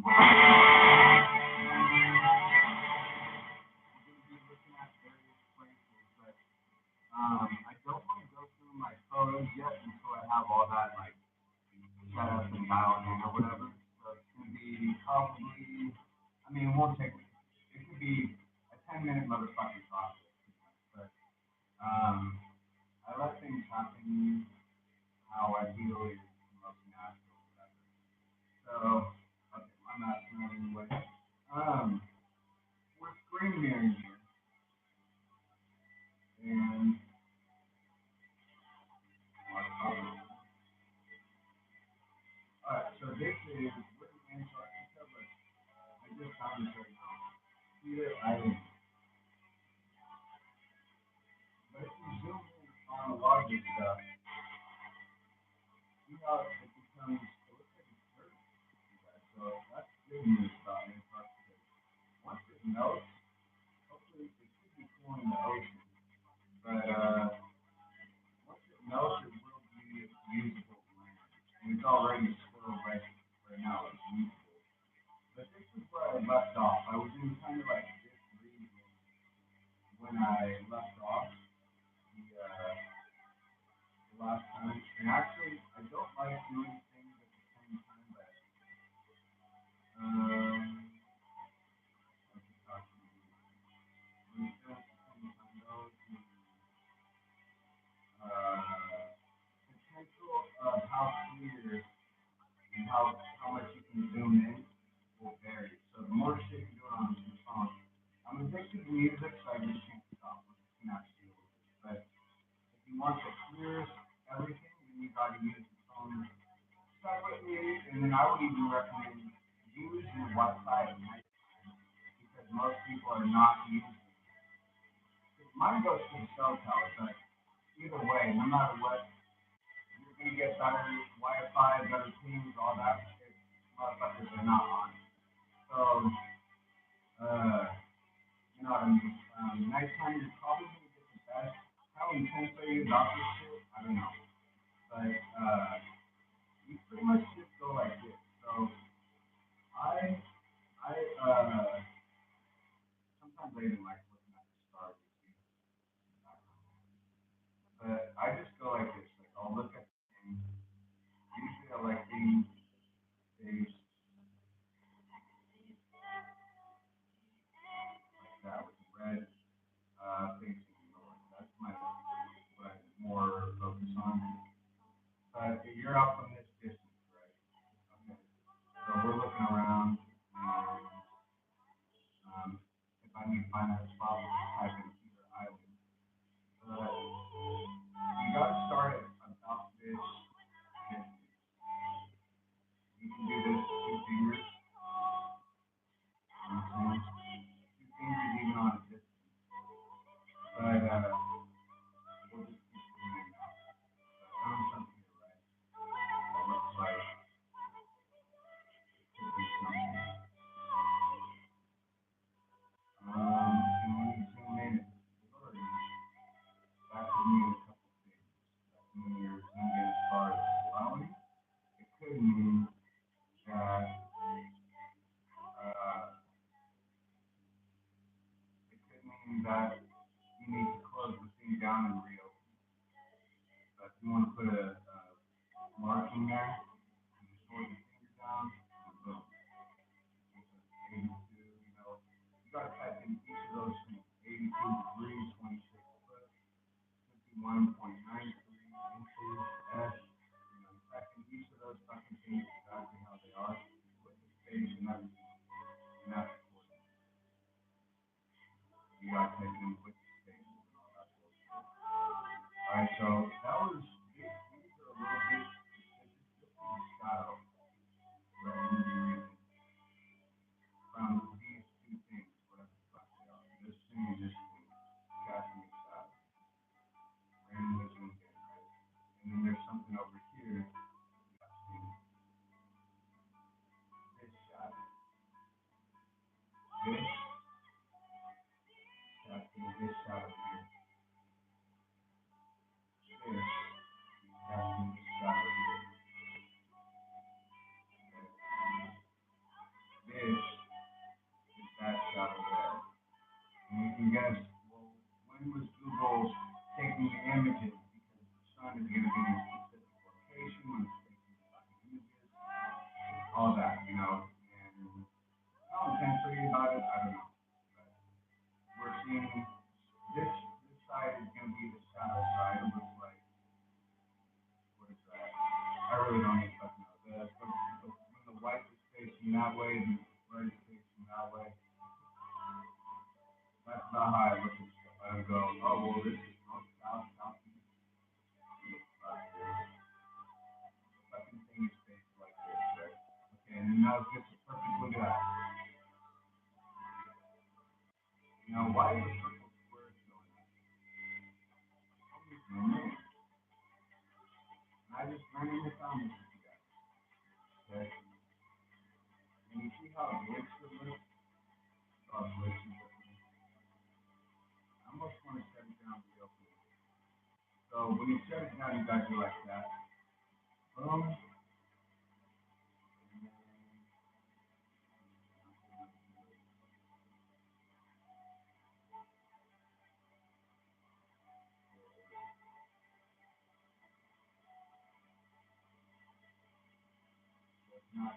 be looking at various places, but I don't want to go through my photos yet until I have all that like set up and dialed in or whatever. So it's gonna be probably. I mean, it won't take. It could be a 10-minute motherfucking process, but um, I let things happen how I feel is most natural, whatever. So, okay, I'm asking that anyway. Um, we're screen mirroring here, and alright, so this is we're in Antarctica, but I just found this right now. Peter Island. But if you zoom in on a lot of this stuff, see how it becomes, it looks like it's dirt. So that's good news about Antarctica. Once it melts, hopefully it should be cooling the ocean. But once it melts, it will be usable land. And it's already still right now, it's usable. But this is where I left off. I was in kind of like this region when I left off the last time. And actually, I don't like doing things at the same time, but I can talk to you. When you feel at the same time, though, the potential of how clear and how much you can zoom in will vary. So the more shit you do on your phone, I'm addicted to music, so I just can't stop. I just cannot deal with it. But if you want to clear everything, then you got to use the phone separately, and then I would even recommend use your Wi-Fi at night because most people are not using it. Mine goes to the cell tower, but either way, no matter what, you're gonna get better Wi-Fi, better pings, all that. It's motherfuckers are not on. So, uh, you know what I mean? Nighttime, you're probably gonna get the best. How intense are you about this shit? I don't know, but you pretty much just go like this. So I, I sometimes I even like looking at the stars and see the background. But I just go like this. Like I'll look at things. Usually I like being faced like that with the red facing north. That's my what I more focus on. But you're up from this distance, right? Okay. So we're looking around, and if I need to find that spot, we'll just type in Peter Island. But you got to start at about this distance. You can do this with two fingers. You know what I'm saying? Two fingers even on a distance. But we'll just keep doing it now. So I found something here, right? That looks like it could be something. And when you zoom in, it's already that could mean a couple things. That could mean you're zoomed in as far as slowing. It could mean that it could mean that you need to close the thing down and reopen. So if you want to put a marking there, you just hold your finger down and boom. 82, you got to type in each of those things. 82 degrees, 26 foot, 51.93 inches, S. You type in each of those fucking things exactly how they are with the space and everything. And that's important. You got to type in with the space and all that bullshit. Alright, so that was, these are a little bit specific. This is a shadow right in the region from these two things, whatever the fuck they are. This thing and this thing, casting a shadow. Randomly zoomed in, right? And then there's something over here, casting this shadow. This, casting this shadow here. This, casting this shadow here. Okay. endless Googles taking the images because the sun is going to be in a specific location when it's taking the fucking images, all that, you know. And how intensely about it, I don't know. But we're seeing this side is going to be the shadow side. It looks like, what is that? I really don't even fucking know. When the white is facing that way, the red is facing that way. That's not how I look at stuff. I don't go, oh, well, this is north, south, southeast. The fucking thing is faced like this, right? Okay, and then now it's just a perfect look at that. Now, why is the circle square showing up? No name. And I just randomly found this with you guys. Okay? And you see how it blinks the list? Oh, it blinks the list. I almost want to set it down real quick. So when you set it down, you guys are like that. Boom. And then it's not